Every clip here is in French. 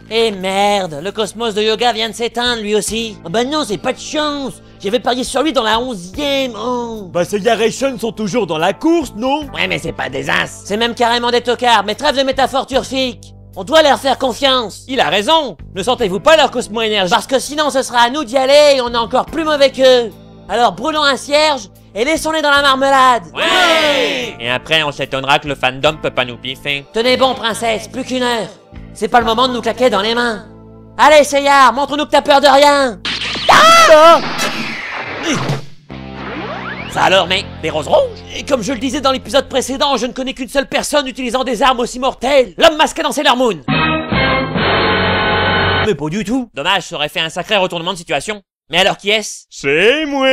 Eh merde, le Cosmos de Yoga vient de s'éteindre lui aussi. Oh bah non, c'est pas de chance. J'avais parié sur lui dans la 11e. Oh. Bah ces Yaration sont toujours dans la course, non? Ouais, mais c'est pas des as. C'est même carrément des tocards, mais trêve de métaphores turfiques. On doit leur faire confiance. Il a raison. Ne sentez-vous pas leur Cosmo énergie? Parce que sinon ce sera à nous d'y aller et on est encore plus mauvais qu'eux. Alors brûlons un cierge et laissons-les dans la marmelade. Ouais. Et après on s'étonnera que le fandom peut pas nous piffer. Tenez bon, princesse, plus qu'une heure. C'est pas le moment de nous claquer dans les mains. Allez, Seyar, montre-nous que t'as peur de rien. Ah! Ça alors, mec, des roses rouges? Et comme je le disais dans l'épisode précédent, je ne connais qu'une seule personne utilisant des armes aussi mortelles. L'homme masqué dans Sailor Moon. Mais pas du tout. Dommage, ça aurait fait un sacré retournement de situation. Mais alors qui est-ce? C'est moi.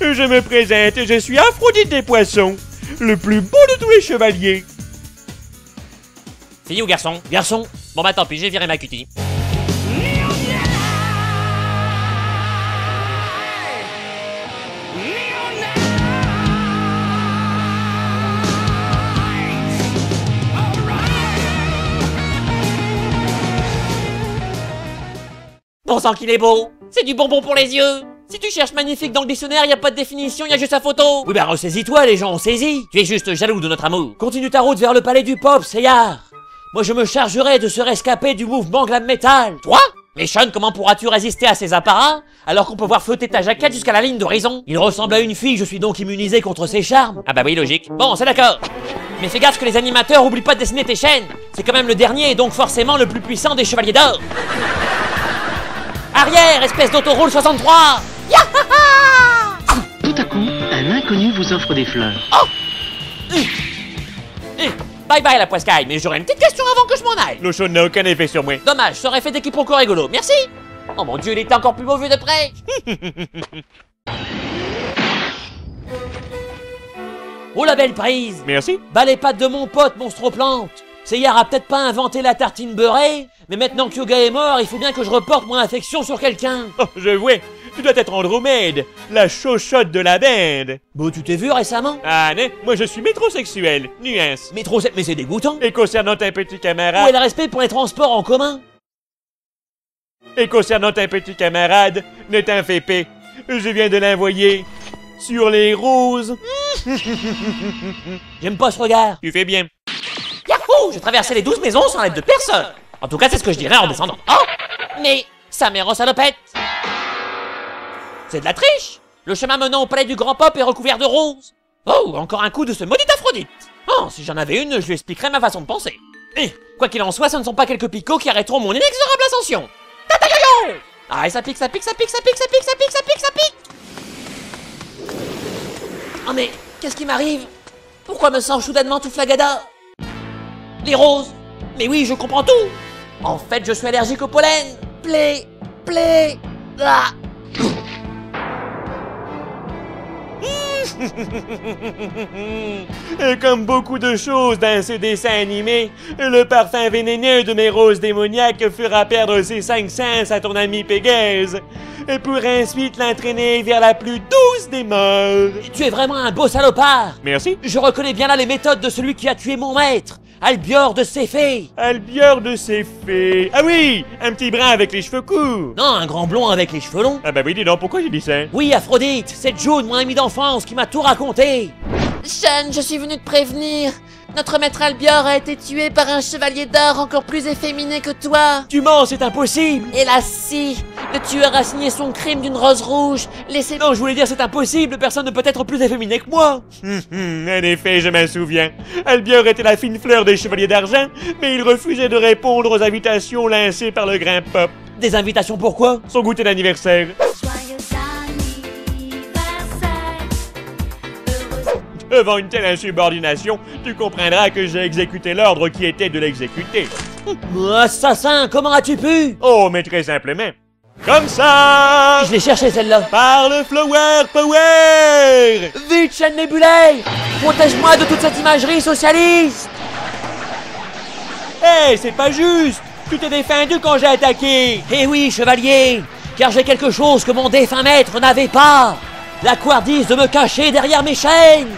Je me présente, je suis Aphrodite des poissons, le plus beau de tous les chevaliers. Fille ou garçon? Garçon. Bon bah tant pis, j'ai viré ma cutie. Bon sang qu'il est beau. C'est du bonbon pour les yeux. Si tu cherches magnifique dans le dictionnaire, y a pas de définition, y a juste sa photo. Oui bah ressaisis-toi, les gens ont saisi. Tu es juste jaloux de notre amour. Continue ta route vers le palais du pop, Seyar. Moi je me chargerai de se rescaper du mouvement glam metal. Toi? Mais Sean, comment pourras-tu résister à ces apparats alors qu'on peut voir flotter ta jaquette jusqu'à la ligne d'horizon? Il ressemble à une fille, je suis donc immunisé contre ses charmes. Ah bah oui, logique. Bon, c'est d'accord. Mais fais gaffe que les animateurs oublient pas de dessiner tes chaînes. C'est quand même le dernier et donc forcément le plus puissant des chevaliers d'or. Arrière, espèce d'autoroule 63. Yahaha! Tout à coup, un inconnu vous offre des fleurs. Oh! Bye bye la poiscaille, mais j'aurais une petite question avant que je m'en aille. L'eau n'a aucun effet sur moi. Dommage, ça aurait fait des quiproquos rigolos, merci. Oh mon dieu, il était encore plus beau vu de près. Oh la belle prise. Merci. Bas les pattes de mon pote, monstre-plante. Seyar a peut-être pas inventé la tartine beurrée, mais maintenant que Yoga est mort, il faut bien que je reporte mon affection sur quelqu'un. Oh, je vois. Tu dois être Andromède, la chochotte de la bande. Bon, tu t'es vu récemment? Ah non, moi je suis métrosexuel. Nuance. Mais c'est dégoûtant. Et concernant un petit Où camarade... est le respect pour les transports en commun? Et concernant un petit camarade, ne t'en fais pas. Je viens de l'envoyer sur les roses. J'aime pas ce regard. Tu fais bien. Yahoo! J'ai traversé les 12 maisons sans l'aide de personne. En tout cas, c'est ce que je dirais en descendant. Oh! Mais ça mère en salopette. C'est de la triche. Le chemin menant au palais du Grand Pop est recouvert de roses. Oh, encore un coup de ce maudit Aphrodite. Oh, si j'en avais une, je lui expliquerais ma façon de penser. Quoi qu'il en soit, ce ne sont pas quelques picots qui arrêteront mon inexorable ascension. Tata yo-yo! Ah, et ça pique, ça pique, ça pique, ça pique, ça pique, ça pique, ça pique, ça pique. Oh mais, qu'est-ce qui m'arrive? Pourquoi me sens soudainement tout flagada? Les roses. Mais oui, je comprends tout. En fait, je suis allergique au pollen. Play. Ah. Et comme beaucoup de choses dans ce dessin animé, le parfum vénéneux de mes roses démoniaques fera perdre ses 5 sens à ton ami Pégase, pour ensuite l'entraîner vers la plus douce des morts. Tu es vraiment un beau salopard. Merci. Je reconnais bien là les méthodes de celui qui a tué mon maître, Albior de Céphée. Albior de Céphée. Ah oui, un petit brun avec les cheveux courts. Non, un grand blond avec les cheveux longs. Ah bah oui, dis donc, pourquoi j'ai dit ça? Oui, Aphrodite, c'est June, mon ami d'enfance, qui m'a tout raconté. Sean, je suis venu te prévenir. Notre maître Albior a été tué par un chevalier d'or encore plus efféminé que toi. Tu mens, c'est impossible. Hélas si, le tueur a signé son crime d'une rose rouge. Laissez... Non, je voulais dire c'est impossible, personne ne peut être plus efféminé que moi. En effet, je m'en souviens. Albior était la fine fleur des chevaliers d'argent, mais il refusait de répondre aux invitations lancées par le Grand Pop. Des invitations pourquoi? Son goûter d'anniversaire. Devant une telle insubordination, tu comprendras que j'ai exécuté l'ordre qui était de l'exécuter. Assassin, comment as-tu pu? Oh, mais très simplement. Comme ça! Je l'ai cherché celle-là. Par le Flower Power! Vite, chaîne Nebulay! Protège-moi de toute cette imagerie socialiste! Hey, c'est pas juste! Tu t'es défendu quand j'ai attaqué! Eh oui, chevalier! car j'ai quelque chose que mon défunt maître n'avait pas. La couardise de me cacher derrière mes chaînes.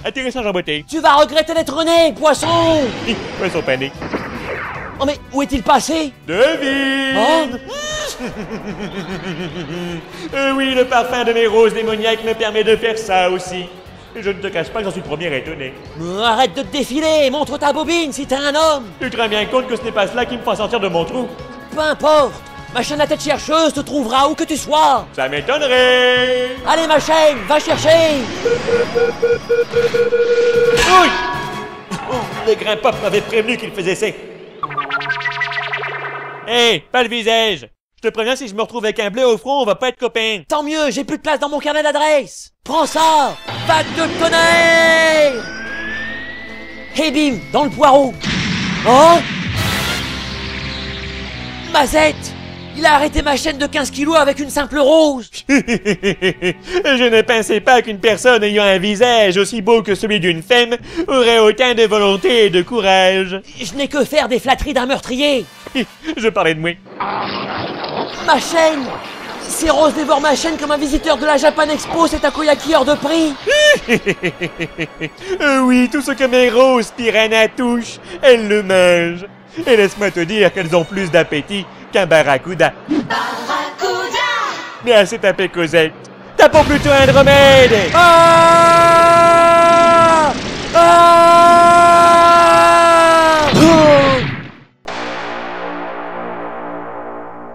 Atterrissage en beauté. Tu vas regretter d'être né, poisson. Poisson pané. Oh mais où est-il passé? Devine! Oh. Oui, le parfum de mes roses démoniaques me permet de faire ça aussi. Et je ne te cache pas que j'en suis le premier étonné. Arrête de te défiler, montre ta bobine si t'es un homme. Tu te rends bien compte que ce n'est pas cela qui me fera sortir de mon trou. Peu importe, ma chaîne à tête chercheuse te trouvera où que tu sois. Ça m'étonnerait. Allez ma chaîne, va chercher. Oui! Oh, le grain pop m'avait prévenu qu'il faisait ça. Hé, pas le visage! Je te préviens, si je me retrouve avec un bleu au front, on va pas être copains. Tant mieux, j'ai plus de place dans mon carnet d'adresse. Prends ça, vague de tonnerre. Et bim, dans le poireau. Oh! Mazette! Il a arrêté ma chaîne de 15 kilos avec une simple rose. Je ne pensais pas qu'une personne ayant un visage aussi beau que celui d'une femme aurait autant de volonté et de courage. Je n'ai que faire des flatteries d'un meurtrier. Je parlais de moi. Ma chaîne! Ces roses dévorent ma chaîne comme un visiteur de la Japan Expo, c'est un takoyaki hors de prix. Oui, tout ce que mes roses piranha touchent, elles le mangent. Et laisse-moi te dire qu'elles ont plus d'appétit qu'un barracuda. Barracuda! Mais assez tapé Cosette. Tapons plutôt Andromède. Ah! Ah!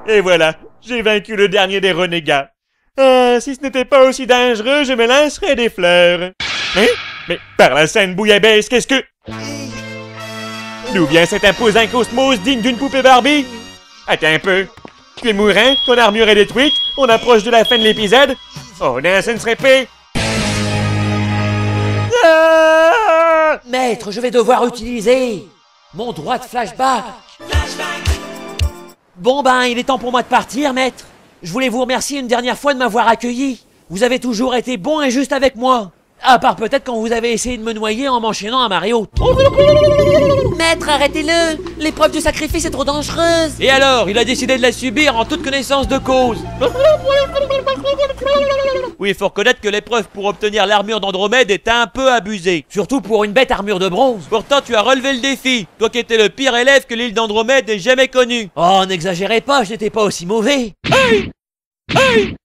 Et voilà, j'ai vaincu le dernier des renégats. Ah, si ce n'était pas aussi dangereux, je me lancerais des fleurs. Hein? Mais par la sainte bouillabaisse, qu'est-ce que... D'où vient cet imposant cosmos digne d'une poupée Barbie? Attends un peu. Tu es mourant, ton armure est détruite, on approche de la fin de l'épisode. Oh non, ce ne serait pas... Ah! Maître, je vais devoir utiliser mon droit de flashback. Bon ben, il est temps pour moi de partir, maître. Je voulais vous remercier une dernière fois de m'avoir accueilli. Vous avez toujours été bon et juste avec moi. À part peut-être quand vous avez essayé de me noyer en m'enchaînant à Mario. Maître, arrêtez-le. L'épreuve du sacrifice est trop dangereuse. Et alors, il a décidé de la subir en toute connaissance de cause. Oui, il faut reconnaître que l'épreuve pour obtenir l'armure d'Andromède est un peu abusée. Surtout pour une bête armure de bronze. Pourtant, tu as relevé le défi. Toi qui étais le pire élève que l'île d'Andromède ait jamais connu. Oh, n'exagérez pas, je n'étais pas aussi mauvais. Hey! Hey!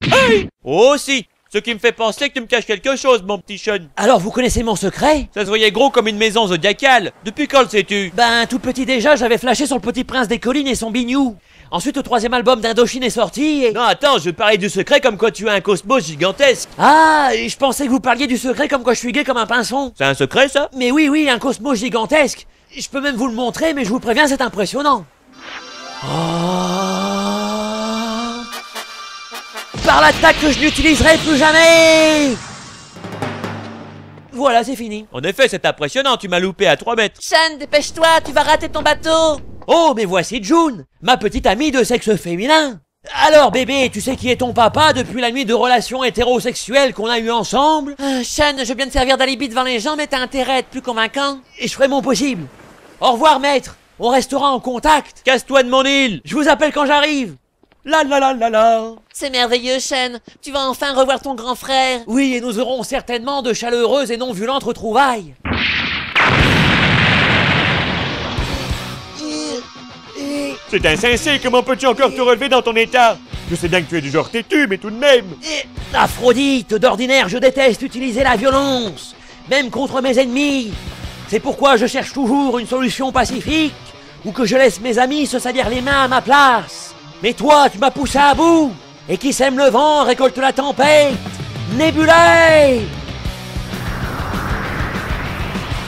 Hey! Oh si! Ce qui me fait penser que tu me caches quelque chose, mon petit Sean. Alors, vous connaissez mon secret? Ça se voyait gros comme une maison zodiacale. Depuis quand le sais-tu? Ben, tout petit déjà, j'avais flashé sur le Petit Prince des Collines et son bignou. Ensuite, le 3e album d'Indochine est sorti et... Non, attends, je parlais du secret comme quoi tu as un cosmos gigantesque. Ah, et je pensais que vous parliez du secret comme quoi je suis gay comme un pinson. C'est un secret, ça? Mais oui, oui, un cosmos gigantesque. Je peux même vous le montrer, mais je vous préviens, c'est impressionnant. Par l'attaque que je n'utiliserai plus jamais. Voilà, c'est fini. En effet, c'est impressionnant, tu m'as loupé à 3 mètres. Shan, dépêche-toi, tu vas rater ton bateau. Oh, mais voici June, ma petite amie de sexe féminin. Alors bébé, tu sais qui est ton papa depuis la nuit de relations hétérosexuelles qu'on a eu ensemble? Shan, je viens de servir d'alibi devant les gens, mais t'as intérêt à être plus convaincant. Et je ferai mon possible. Au revoir maître, on restera en contact. Casse-toi de mon île, je vous appelle quand j'arrive. La la la la la. C'est merveilleux, Shen. Tu vas enfin revoir ton grand frère. Oui, et nous aurons certainement de chaleureuses et non violentes retrouvailles. C'est insensé, comment peux-tu encore te relever dans ton état? Je sais bien que tu es du genre têtu, mais tout de même. Aphrodite, d'ordinaire, je déteste utiliser la violence, même contre mes ennemis. C'est pourquoi je cherche toujours une solution pacifique, ou que je laisse mes amis se salir les mains à ma place. Mais toi, tu m'as poussé à bout. Et qui sème le vent récolte la tempête. Nébulée.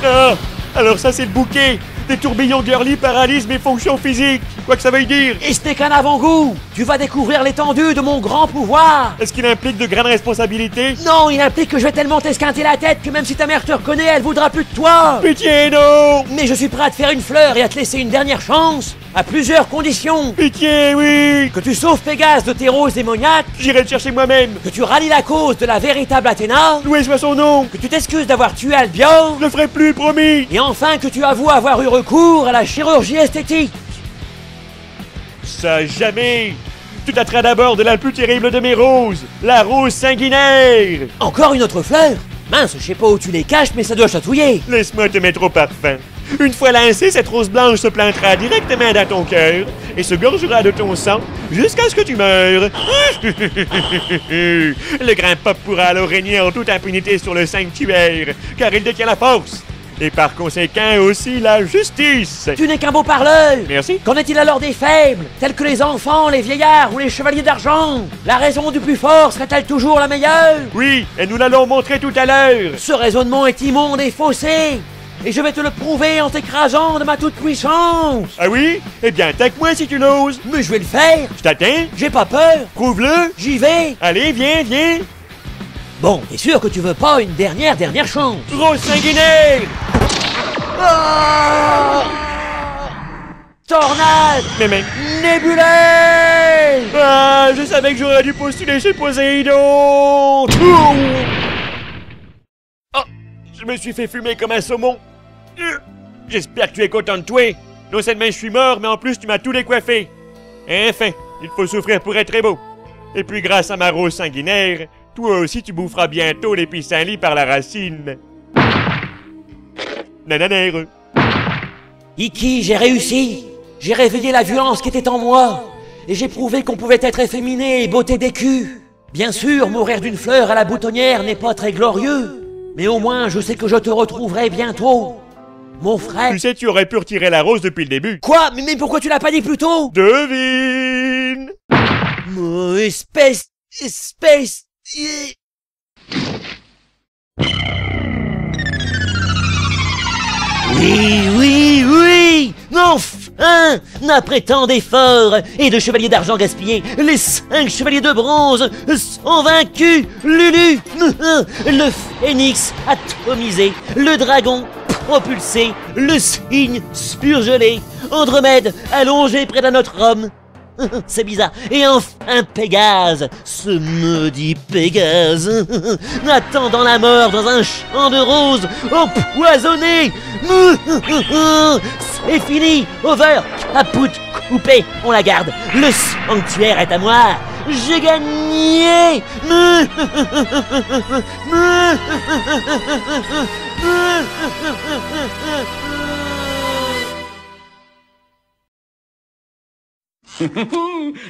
Ah, alors ça c'est le bouquet. Des tourbillons girly paralysent mes fonctions physiques. Quoi que ça veuille dire. Et ce n'est qu'un avant-goût. Tu vas découvrir l'étendue de mon grand pouvoir. Est-ce qu'il implique de grandes responsabilités? Non, il implique que je vais tellement t'esquinter la tête que même si ta mère te reconnaît, elle voudra plus de toi. Pitié, non. Mais je suis prêt à te faire une fleur et à te laisser une dernière chance. À plusieurs conditions. Pitié, oui. Que tu sauves Pégase de tes roses démoniaques. J'irai le chercher moi-même. Que tu rallies la cause de la véritable Athéna. Loué soit son nom. Que tu t'excuses d'avoir tué Albion. Je le ferai plus, promis. Et enfin que tu avoues avoir eu recours recours à la chirurgie esthétique. Ça jamais! Tu t'atteras d'abord de la plus terrible de mes roses, la rose sanguinaire! Encore une autre fleur? Mince, je sais pas où tu les caches, mais ça doit chatouiller. Laisse-moi te mettre au parfum. Une fois lancée, cette rose blanche se plantera directement dans ton cœur et se gorgera de ton sang jusqu'à ce que tu meures. Le grand Pop pourra alors régner en toute impunité sur le sanctuaire, car il détient la force. Et par conséquent aussi la justice. Tu n'es qu'un beau parleur. Merci. Qu'en est-il alors des faibles, tels que les enfants, les vieillards ou les chevaliers d'argent? La raison du plus fort serait-elle toujours la meilleure? Oui, et nous l'allons montrer tout à l'heure. Ce raisonnement est immonde et faussé. Et je vais te le prouver en t'écrasant de ma toute-puissance. Ah oui? Eh bien, attaque-moi si tu l'oses. Mais je vais le faire. Je t'attends. J'ai pas peur. Prouve-le. J'y vais. Allez, viens, viens. Bon, t'es sûr que tu veux pas une dernière chance? Rose sanguinaire. Ah! Tornade! Mes mains. Nébulaise! Ah, je savais que j'aurais dû postuler chez Poséidon. Oh, je me suis fait fumer comme un saumon. J'espère que tu es content de toi. Non seulement je suis mort, mais en plus tu m'as tout décoiffé. Enfin, il faut souffrir pour être très beau. Et puis grâce à ma rose sanguinaire, toi aussi tu boufferas bientôt les pissenlits par la racine. Nananère. Iki, j'ai réussi. J'ai réveillé la violence qui était en moi. Et j'ai prouvé qu'on pouvait être efféminé et beauté des culs. Bien sûr, mourir d'une fleur à la boutonnière n'est pas très glorieux. Mais au moins, je sais que je te retrouverai bientôt. Mon frère... Tu sais, tu aurais pu retirer la rose depuis le début. Quoi? Mais pourquoi tu l'as pas dit plus tôt? Devine. Oh, espèce... Oui! Enfin! Après tant d'efforts et de chevaliers d'argent gaspillés, les 5 chevaliers de bronze sont vaincus! Lulu! Le phénix atomisé, le dragon propulsé, le cygne surgelé, Andromède allongé près d'un autre homme. C'est bizarre. Et enfin Pégase, ce maudit Pégase, attendant la mort dans un champ de roses empoisonné. C'est fini, over, caput, coupé, on la garde. Le sanctuaire est à moi. J'ai gagné.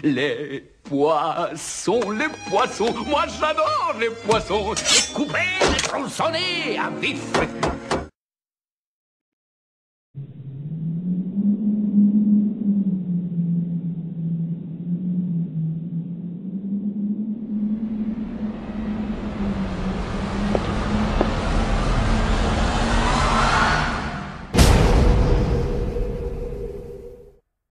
Les poissons, moi j'adore les poissons. Les couper, les tronçonner à vif.